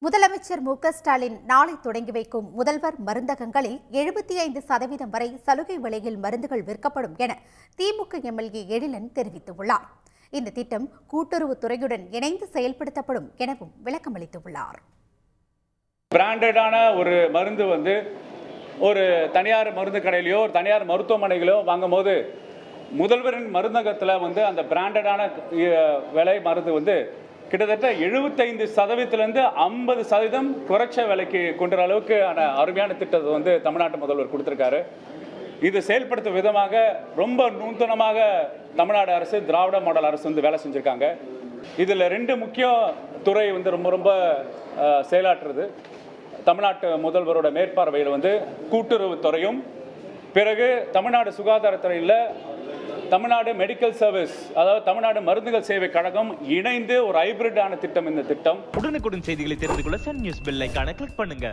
முதலமைச்சர் மு.க.ஸ்டாலின் நாளை தொடங்கி வைக்கும் முதல்வர் மருந்தகங்களில் 75% வரை சலுகை விலையில் மருந்துகள் விற்கப்படும் என திமுக எம்எல்ஏ எழிலன் தெரிவித்துள்ளார். இந்த திட்டம் கூட்டுறவுத்துறையுடன் இணைந்து செயல்படுத்தப்படும் எனவும் விளக்கமளித்துள்ளார். பிராண்டடான ஒரு மருந்து ஒரு தனியார் மருந்து கடையிலையோ ஒரு தனியார் மருத்துவமனைகளோ வாங்கும்போது முதல்வரின் மருந்தகத்தில் அந்த பிராண்டடான விலை மருந்து கிட்டத்தட்ட 75%லேருந்து 50% குறைச்ச விலைக்கு கொண்டு வர அளவுக்கு அருமையான திட்டத்தை தமிழ்நாட்டு முதல்வர் கொடுத்திருக்காரு. இது செயல்படுத்தும் விதமாக ரொம்ப நூதனமாக தமிழ்நாடு அரசு திராவிட மாடல் அரசு வேலை செஞ்சிருக்காங்க. இதில் 2 முக்கிய துறை ரொம்ப செயலாற்றுறது. தமிழ்நாட்டு முதல்வரோட மேற்பார்வையில் கூட்டுறவுத்துறையும், பிறகு தமிழ்நாடு சுகாதாரத்துறையில் தமிழ்நாடு மெடிக்கல் சர்வீஸ், அதாவது தமிழ்நாடு மருந்துகள் சேவை கழகம் இணைந்து ஒரு ஹைபிரிட்டான திட்டம். இந்த திட்டம் உடனுக்குடன் செய்திகளை தெரிந்து கொள்ள சன் நியூஸ் பெல் ஐகானை கிளிக் பண்ணுங்க.